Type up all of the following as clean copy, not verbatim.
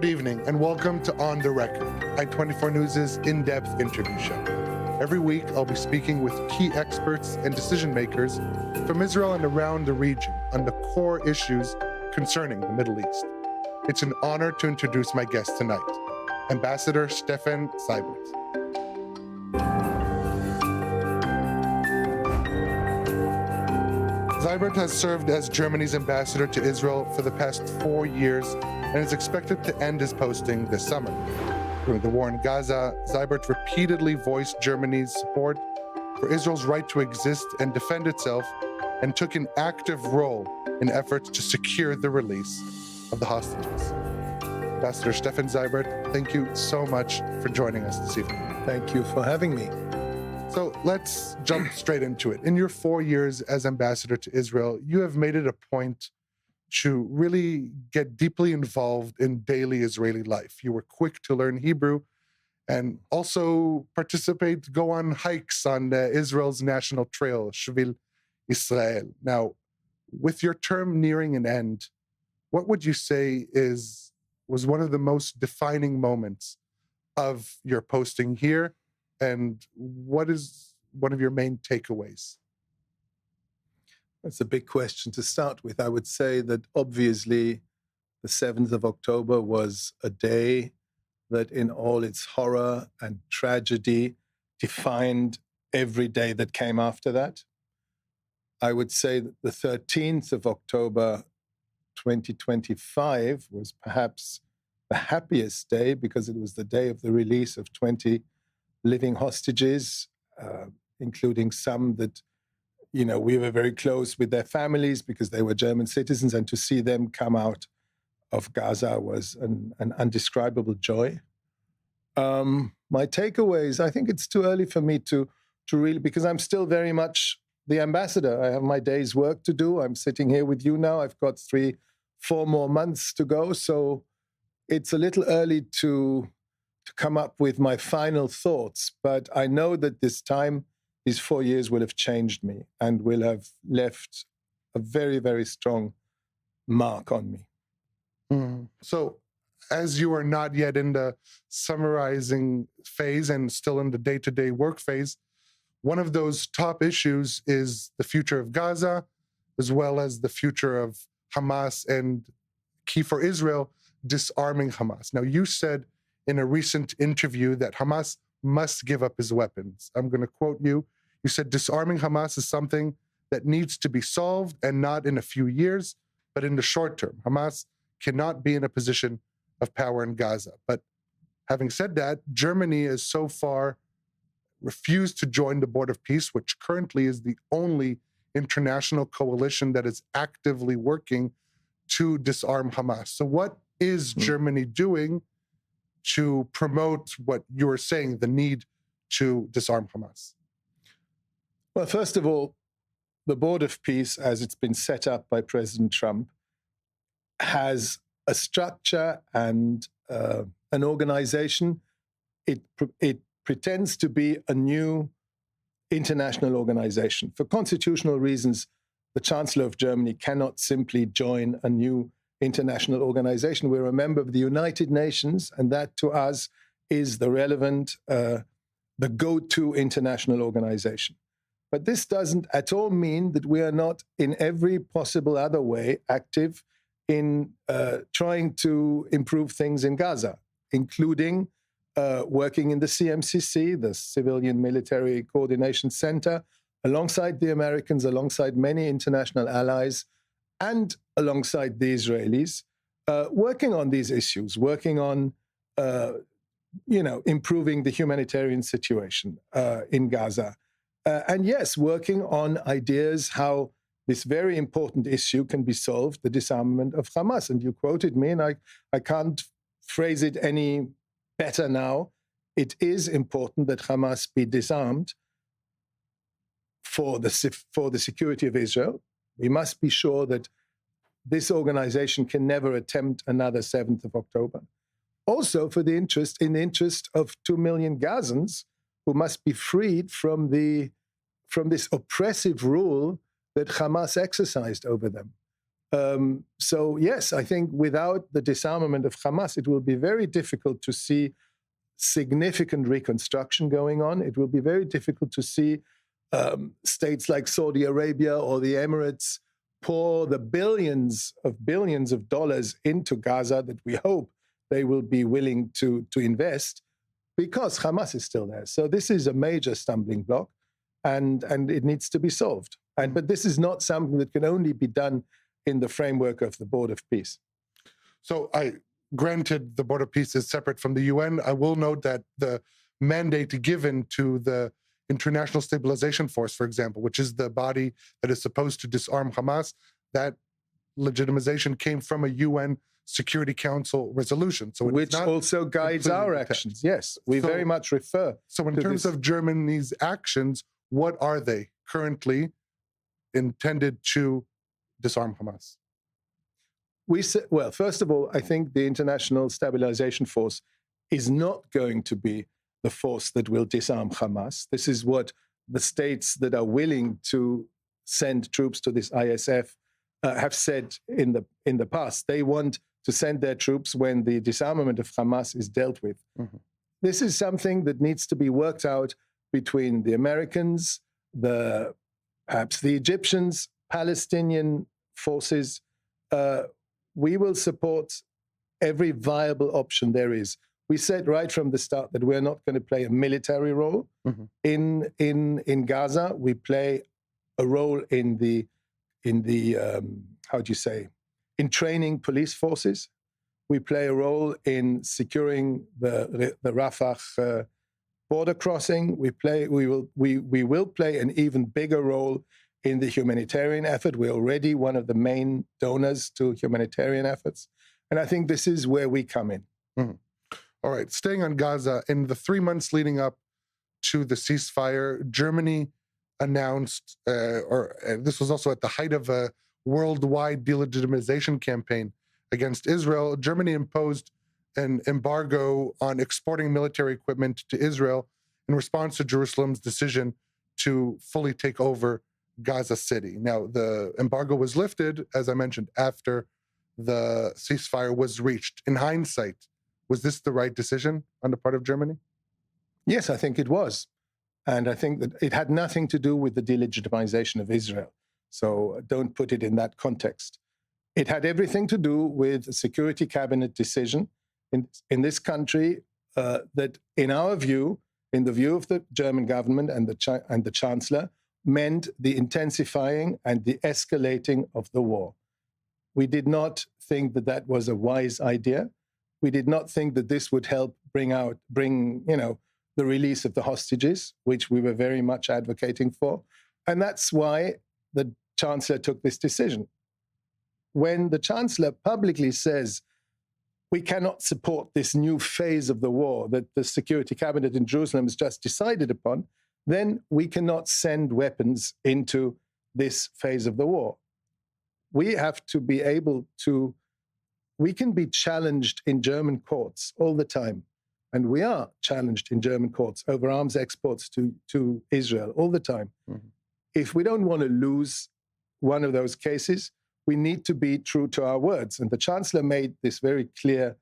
Good evening and welcome to On the Record, I-24 News' in-depth interview show. Every week, I'll be speaking with key experts and decision makers from Israel and around the region on the core issues concerning the Middle East. It's an honor to introduce my guest tonight, Ambassador Steffen Seibert. Seibert has served as Germany's ambassador to Israel for the past 4 years and is expected to end his posting this summer. During the war in Gaza, Seibert repeatedly voiced Germany's support for Israel's right to exist and defend itself, and took an active role in efforts to secure the release of the hostages. Ambassador Steffen Seibert, thank you so much for joining us this evening. Thank you for having me. So let's jump straight into it. In your 4 years as ambassador to Israel, you have made it a point to really get deeply involved in daily Israeli life. You were quick to learn Hebrew and also go on hikes on Israel's national trail, Shvil Israel. Now, with your term nearing an end, what would you say was one of the most defining moments of your posting here? And what is one of your main takeaways? That's a big question to start with. I would say that obviously the 7th of October was a day that in all its horror and tragedy defined every day that came after that. I would say that the 13th of October 2025 was perhaps the happiest day because it was the day of the release of 20 living hostages, including some that, we were very close with their families because they were German citizens, and to see them come out of Gaza was an undescribable joy. My takeaways, I think it's too early for me to really, because I'm still very much the ambassador. I have my day's work to do. I'm sitting here with you now. I've got 3-4 more months to go. So it's a little early to come up with my final thoughts, but I know that these 4 years will have changed me and will have left a very, very strong mark on me. So as you are not yet in the summarizing phase and still in the day-to-day work phase, one of those top issues is the future of Gaza, as well as the future of Hamas, and key for Israel, disarming Hamas. Now, you said in a recent interview that Hamas must give up his weapons. I'm going to quote you. You said, disarming Hamas is something that needs to be solved, and not in a few years, but in the short term. Hamas cannot be in a position of power in Gaza. But having said that, Germany has so far refused to join the Board of Peace, which currently is the only international coalition that is actively working to disarm Hamas. So what is Germany doing to promote what you were saying, the need to disarm Hamas? Well, first of all, the Board of Peace, as it's been set up by President Trump, has a structure and an organization. It pretends to be a new international organization. For constitutional reasons, the Chancellor of Germany cannot simply join a new international organization. We're a member of the United Nations, and that to us is the relevant, the go-to international organization. But this doesn't at all mean that we are not in every possible other way active in trying to improve things in Gaza, including working in the CMCC, the Civilian Military Coordination Center, alongside the Americans, alongside many international allies, and alongside the Israelis, working on these issues, working on, improving the humanitarian situation in Gaza. And yes, working on ideas how this very important issue can be solved, the disarmament of Hamas. And you quoted me, and I can't phrase it any better now. It is important that Hamas be disarmed for the security of Israel. We must be sure that this organization can never attempt another 7th of October. Also, in the interest of 2 million Gazans who must be freed from this oppressive rule that Hamas exercised over them. So yes, I think without the disarmament of Hamas, it will be very difficult to see significant reconstruction going on. It will be very difficult to see states like Saudi Arabia or the Emirates pour the billions of dollars into Gaza that we hope they will be willing to invest, because Hamas is still there. So this is a major stumbling block, and it needs to be solved. But this is not something that can only be done in the framework of the Board of Peace. So granted, the Board of Peace is separate from the UN. I will note that the mandate given to the International Stabilization Force, for example, which is the body that is supposed to disarm Hamas, that legitimization came from a UN Security Council resolution. So which also guides our actions. Yes, we very much refer. So in terms of Germany's actions, what are they currently intended to disarm Hamas? Well, first of all, I think the International Stabilization Force is not going to be the force that will disarm Hamas. This is what the states that are willing to send troops to this ISF have said in the past. They want to send their troops when the disarmament of Hamas is dealt with. Mm-hmm. This is something that needs to be worked out between the Americans, perhaps the Egyptians, Palestinian forces. We will support every viable option there is. We said right from the start that we're not going to play a military role in Gaza. We play a role in the in training police forces. We play a role in securing the Rafah border crossing. We will play an even bigger role in the humanitarian effort. We're already one of the main donors to humanitarian efforts. And I think this is where we come in. Mm-hmm. All right. Staying on Gaza, in the 3 months leading up to the ceasefire, Germany announced, this was also at the height of a worldwide delegitimization campaign against Israel. Germany imposed an embargo on exporting military equipment to Israel in response to Jerusalem's decision to fully take over Gaza City. Now, the embargo was lifted, as I mentioned, after the ceasefire was reached. In hindsight, was this the right decision on the part of Germany? Yes, I think it was. And I think that it had nothing to do with the delegitimization of Israel. So don't put it in that context. It had everything to do with a Security Cabinet decision in this country that, in our view, in the view of the German government and the Chancellor, meant the intensifying and the escalating of the war. We did not think that that was a wise idea. We did not think that this would help bring the release of the hostages, which we were very much advocating for. And that's why the Chancellor took this decision. When the Chancellor publicly says, we cannot support this new phase of the war that the Security Cabinet in Jerusalem has just decided upon, then we cannot send weapons into this phase of the war. We have to be able to, we can be challenged in German courts all the time. And we are challenged in German courts over arms exports to Israel all the time. Mm-hmm. If we don't want to lose one of those cases, we need to be true to our words. And the Chancellor made this very clear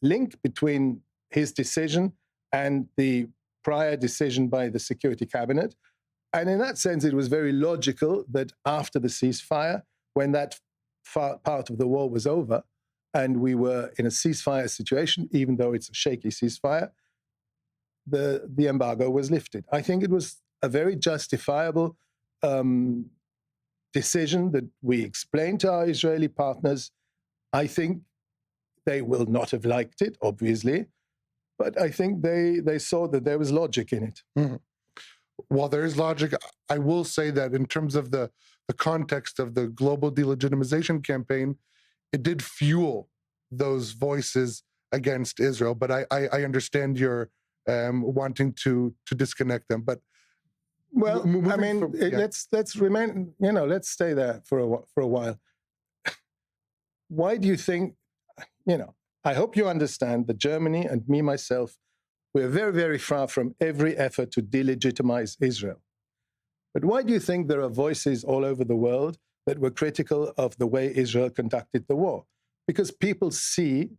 link between his decision and the prior decision by the Security Cabinet. And in that sense, it was very logical that after the ceasefire, when that part of the war was over, and we were in a ceasefire situation, even though it's a shaky ceasefire, the embargo was lifted. I think it was a very justifiable decision that we explained to our Israeli partners. I think they will not have liked it, obviously, but I think they saw that there was logic in it. Mm-hmm. While there is logic, I will say that in terms of the context of the global delegitimization campaign, it did fuel those voices against Israel. But I understand your wanting to disconnect them. But let's remain. Let's stay there for a while. Why do you think? I hope you understand that Germany and me myself, we're very, very far from every effort to delegitimize Israel. But why do you think there are voices all over the world that were critical of the way Israel conducted the war, because people see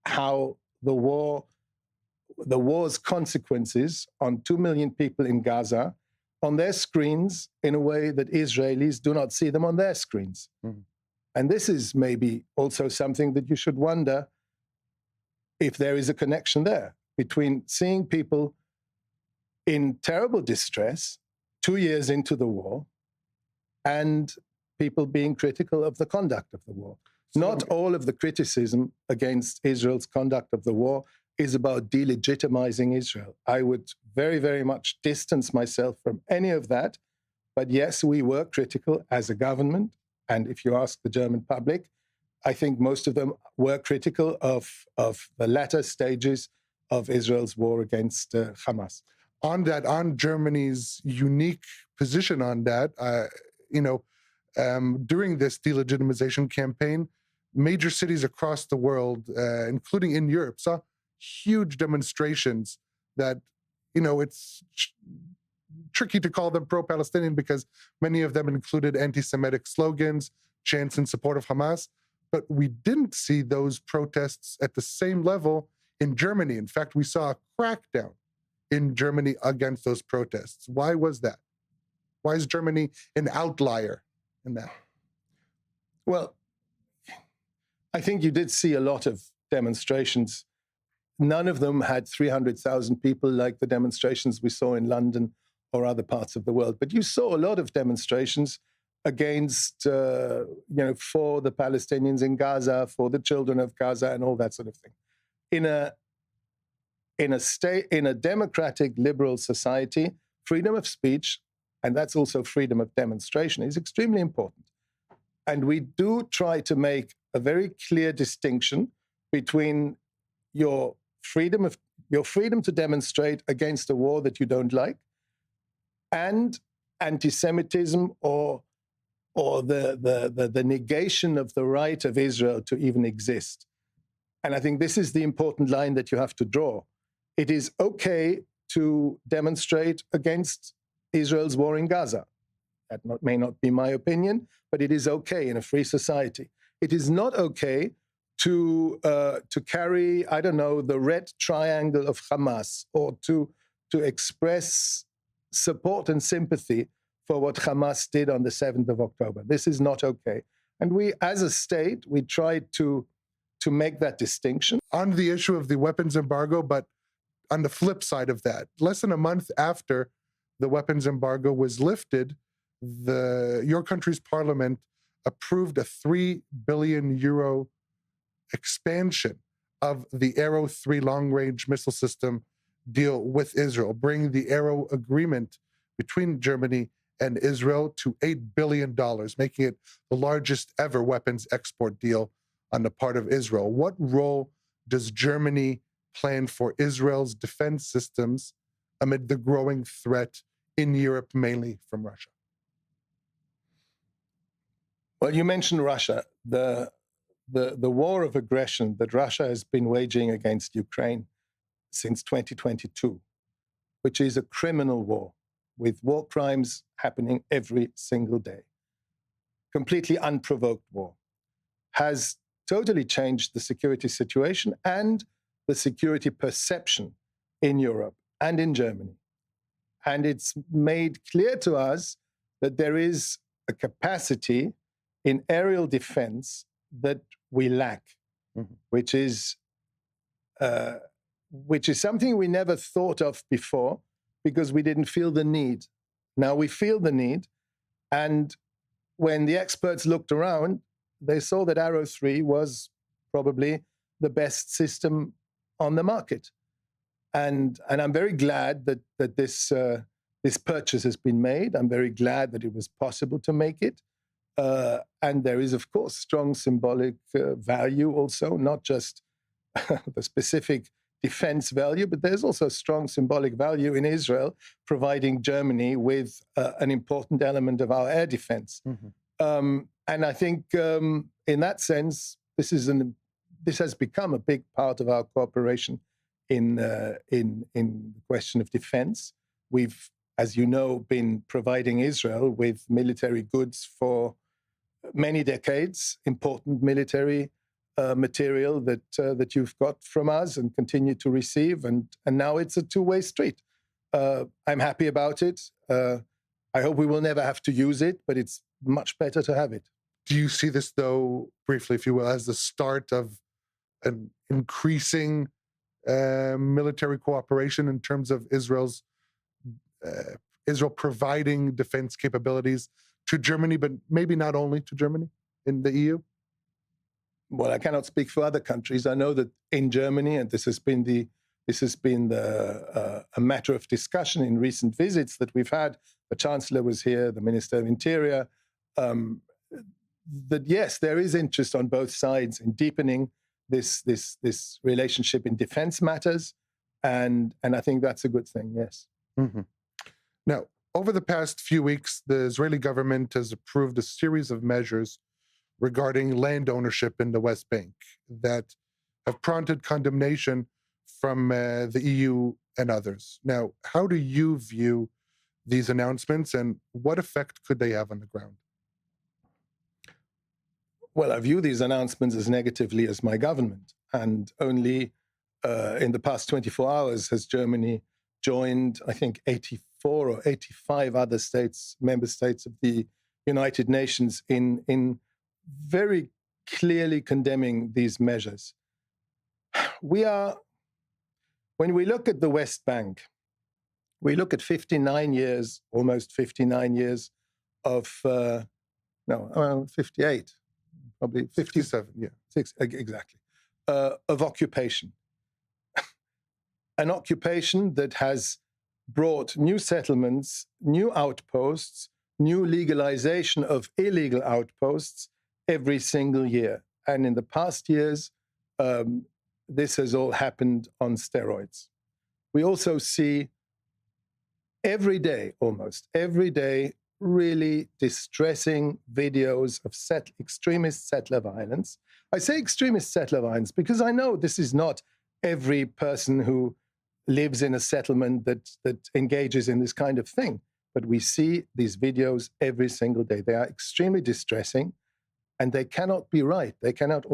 how the war's consequences on 2 million people in Gaza on their screens in a way that Israelis do not see them on their screens. Mm-hmm. And this is maybe also something that you should wonder if there is a connection there between seeing people in terrible distress 2 years into the war and people being critical of the conduct of the war. Not all of the criticism against Israel's conduct of the war is about delegitimizing Israel. I would very, very much distance myself from any of that. But yes, we were critical as a government. And if you ask the German public, I think most of them were critical of the latter stages of Israel's war against Hamas. On Germany's unique position on that, during this delegitimization campaign, major cities across the world, including in Europe, saw huge demonstrations that, it's tricky to call them pro-Palestinian because many of them included anti-Semitic slogans, chants in support of Hamas. But we didn't see those protests at the same level in Germany. In fact, we saw a crackdown in Germany against those protests. Why was that? Why is Germany an outlier in that? Well, I think you did see a lot of demonstrations. None of them had 300,000 people like the demonstrations we saw in London or other parts of the world. But you saw a lot of demonstrations against, for the Palestinians in Gaza, for the children of Gaza, and all that sort of thing. In a democratic, liberal society, freedom of speech, and that's also freedom of demonstration, is extremely important. And we do try to make a very clear distinction between your freedom to demonstrate against a war that you don't like and anti-Semitism or the negation of the right of Israel to even exist. And I think this is the important line that you have to draw. It is okay to demonstrate against Israel's war in Gaza. That may not be my opinion, but it is okay in a free society. It is not okay to carry, the red triangle of Hamas, or to express support and sympathy for what Hamas did on the 7th of October. This is not okay. And we, as a state, we tried to make that distinction. On the issue of the weapons embargo, but on the flip side of that, less than a month after the weapons embargo was lifted, your country's parliament approved a €3 billion expansion of the Arrow 3 long-range missile system deal with Israel, bringing the Arrow agreement between Germany and Israel to $8 billion, making it the largest ever weapons export deal on the part of Israel. What role does Germany plan for Israel's defense systems amid the growing threat in Europe, mainly from Russia? Well, you mentioned Russia. The war of aggression that Russia has been waging against Ukraine since 2022, which is a criminal war with war crimes happening every single day, completely unprovoked war, has totally changed the security situation and the security perception in Europe and in Germany. And it's made clear to us that there is a capacity in aerial defense that we lack, which is something we never thought of before because we didn't feel the need. Now we feel the need. And when the experts looked around, they saw that Arrow 3 was probably the best system on the market. And I'm very glad that this purchase has been made. I'm very glad that it was possible to make it. And there is, of course, strong symbolic value also, not just the specific defense value, but there's also strong symbolic value in Israel providing Germany with an important element of our air defense. Mm-hmm. And I think in that sense, this has become a big part of our cooperation in the question of defense. We've, as you know, been providing Israel with military goods for many decades, important military material that you've got from us and continue to receive, and now it's a two-way street. I'm happy about it. I hope we will never have to use it, but it's much better to have it. Do you see this, though, briefly, if you will, as the start of an increasing military cooperation in terms of Israel providing defense capabilities to Germany, but maybe not only to Germany in the EU? Well, I cannot speak for other countries. I know that in Germany, and this has been a matter of discussion in recent visits that we've had. The Chancellor was here, the Minister of Interior. That yes, there is interest on both sides in deepening this relationship in defense matters, and I think that's a good thing. Yes. Mm-hmm. Now, over the past few weeks, the Israeli government has approved a series of measures regarding land ownership in the West Bank that have prompted condemnation from the EU and others. Now, how do you view these announcements, and what effect could they have on the ground? Well, I view these announcements as negatively as my government, and only in the past 24 hours has Germany joined, I think, 84 or 85 other states, member states of the United Nations in very clearly condemning these measures. When we look at the West Bank, we look at 59 years, almost 59 years of, 58, probably 57, yeah. Exactly, of occupation. An occupation that has brought new settlements, new outposts, new legalization of illegal outposts every single year. And in the past years, this has all happened on steroids. We also see almost every day, really distressing videos of extremist settler violence. I say extremist settler violence because I know this is not every person who lives in a settlement that engages in this kind of thing. But we see these videos every single day. They are extremely distressing, and they cannot be right. They cannot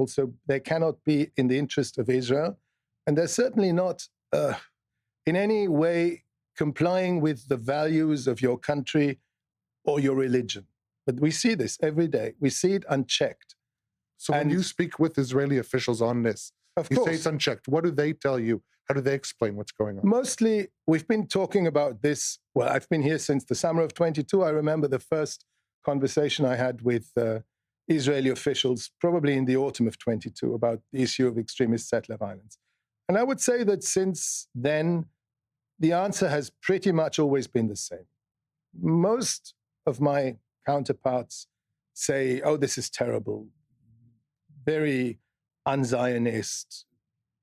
be in the interest of Israel, and they're certainly not in any way complying with the values of your country or your religion. But we see this every day. We see it unchecked. So when you speak with Israeli officials on this, you say it's unchecked. What do they tell you? How do they explain what's going on? Mostly, we've been talking about this. Well, I've been here since the summer of 22. I remember the first conversation I had with Israeli officials, probably in the autumn of 22, about the issue of extremist settler violence. And I would say that since then, the answer has pretty much always been the same. Most of my counterparts say, oh, this is terrible, very un-Zionist,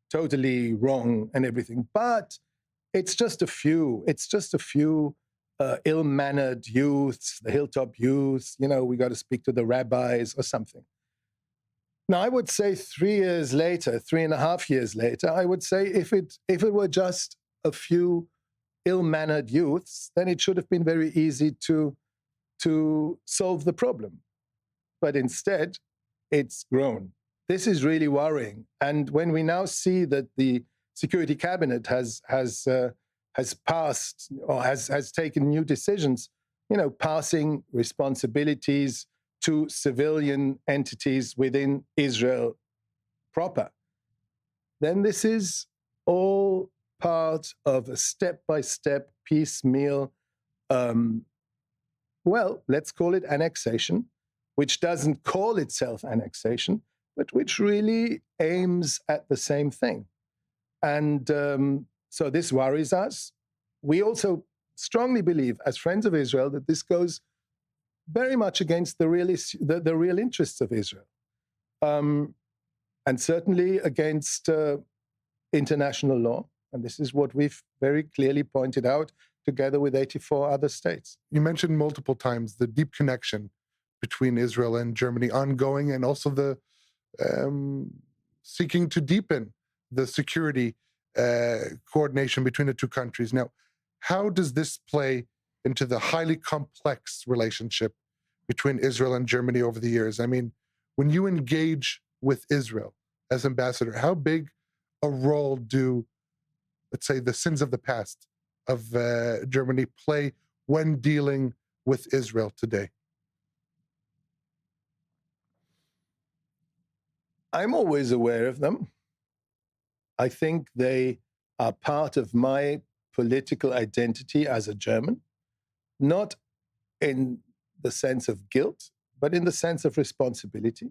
totally wrong and everything. But it's just a few ill-mannered youths, the hilltop youths, we got to speak to the rabbis or something. Now, I would say 3.5 years later, I would say if it were just a few ill-mannered youths, then it should have been very easy to solve the problem. But instead, it's grown. This is really worrying. And when we now see that the Security Cabinet has passed or has taken new decisions, passing responsibilities to civilian entities within Israel proper, then this is all part of a step-by-step piecemeal, let's call it annexation, which doesn't call itself annexation, but which really aims at the same thing. And so this worries us. We also strongly believe, as Friends of Israel, that this goes very much against the real interests of Israel, and certainly against international law. And this is what we've very clearly pointed out together with 84 other states. You mentioned multiple times the deep connection between Israel and Germany ongoing, and also the seeking to deepen the security coordination between the two countries. Now, how does this play into the highly complex relationship between Israel and Germany over the years. I mean, when you engage with Israel as ambassador, how big a role do, let's say, the sins of the past of Germany play when dealing with Israel today? I'm always aware of them. I think they are part of my political identity as a German, not in the sense of guilt, but in the sense of responsibility.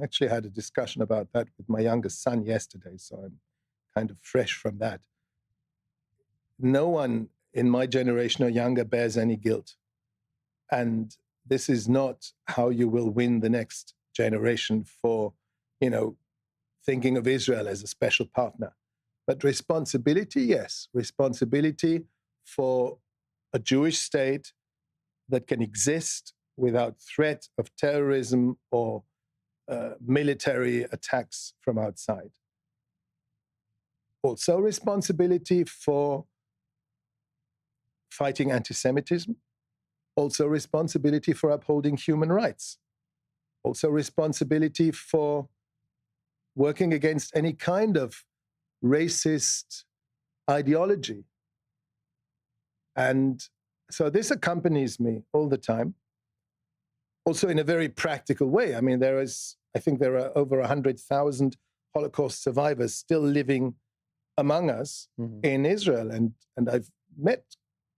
Actually had a discussion about that with my youngest son yesterday, so I'm kind of fresh from that. No one in my generation or younger bears any guilt. And this is not how you will win the next generation for, thinking of Israel as a special partner. But responsibility, yes, responsibility for a Jewish state that can exist without threat of terrorism or military attacks from outside. Also responsibility for fighting anti-Semitism. Also responsibility for upholding human rights. Also responsibility for working against any kind of racist ideology. And so this accompanies me all the time. Also in a very practical way. I mean, I think there are over 100,000 Holocaust survivors still living among us in Israel. And I've met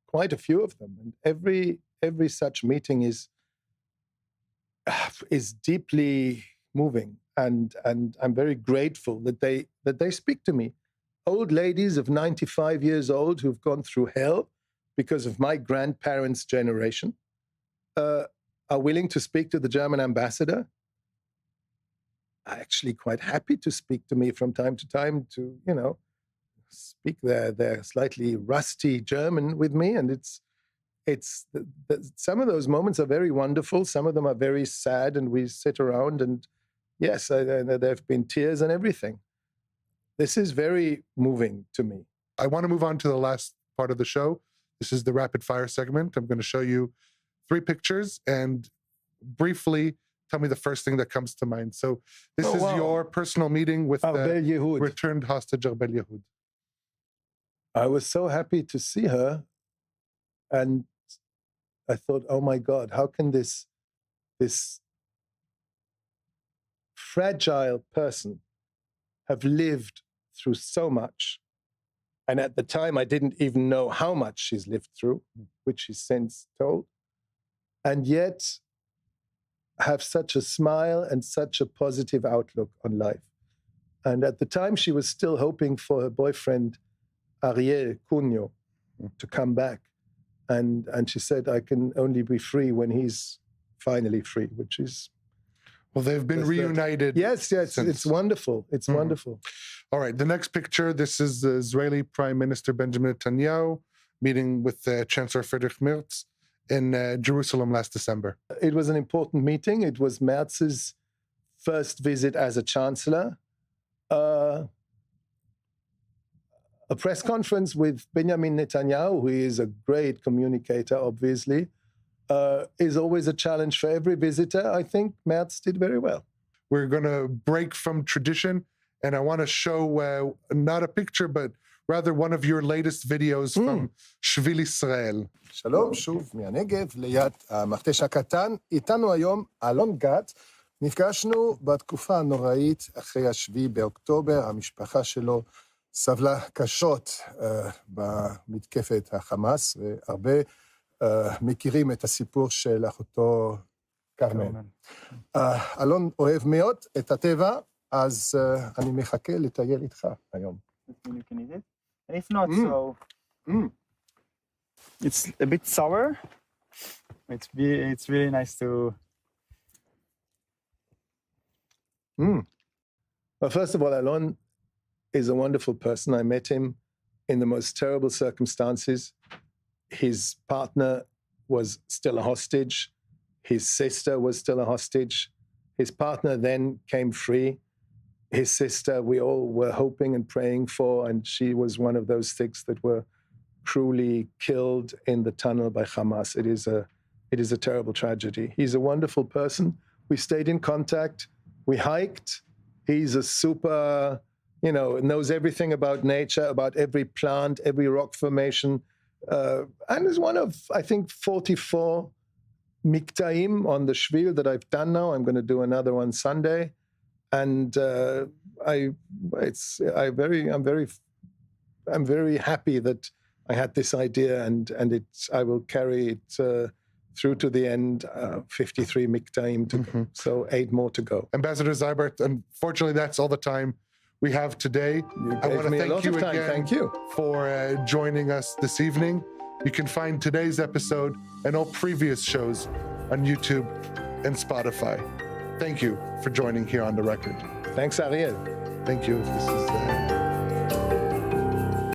quite a few of them. And every such meeting is deeply moving. And I'm very grateful that they speak to me. Old ladies of 95 years old who've gone through hell because of my grandparents' generation are willing to speak to the German ambassador, are actually quite happy to speak to me from time to time to, speak their slightly rusty German with me. And it's some of those moments are very wonderful. Some of them are very sad, and we sit around and yes, there have been tears and everything. This is very moving to me. I want to move on to the last part of the show. This is the rapid fire segment. I'm going to show you 3 pictures and briefly tell me the first thing that comes to mind. So this is your personal meeting with the returned hostage Ariel Yehud. I was so happy to see her, and I thought, oh my God, how can this fragile person have lived through so much? And at the time, I didn't even know how much she's lived through, which she's since told. And yet have such a smile and such a positive outlook on life. And at the time, she was still hoping for her boyfriend, Ariel, to come back. And she said, I can only be free when he's finally free, which is... Well, they've been reunited. Yes, it's wonderful. It's wonderful. All right, the next picture, this is the Israeli Prime Minister Benjamin Netanyahu meeting with Chancellor Friedrich Merz in Jerusalem last December. It was an important meeting. It was Merz's first visit as a chancellor. A press conference with Benjamin Netanyahu, who is a great communicator, obviously, is always a challenge for every visitor. I think Merz did very well. We're going to break from tradition, and I want to show not a picture, but rather one of your latest videos from שביל ישראל. שלום, שוב מהנגב, ליד המכתש הקטן. איתנו היום אלון גת. נפגשנו בתקופה הנוראית אחרי 7 באוקטובר. המשפחה שלו סבלה קשות במתקפת החמאס, והרבה מכירים את הסיפור של אחותו כרמן. אלון אוהב מאוד את הטבע, אז אני מחכה לטייל איתך היום. You can eat it. And if not, so it's a bit sour. It's really nice to... Well, first of all, Alon is a wonderful person. I met him in the most terrible circumstances. His partner was still a hostage. His sister was still a hostage. His partner then came free. His sister, we all were hoping and praying for, and she was one of those 6 that were cruelly killed in the tunnel by Hamas. it is a terrible tragedy. He's a wonderful person. We stayed in contact. We hiked. He's a super, knows everything about nature, about every plant, every rock formation, and is one of, I think, 44 miktaim on the Shvil that I've done now. I'm going to do another one Sunday, and I'm very happy that I had this idea, and I will carry it through to the end. 53 miktaim to go, so 8 more to go. Ambassador Seibert, unfortunately, that's all the time we have today. I want to thank you again. Thank you for joining us this evening. You can find today's episode and all previous shows on YouTube and Spotify. Thank you for joining here on The Record. Thanks, Ariel. Thank you. This is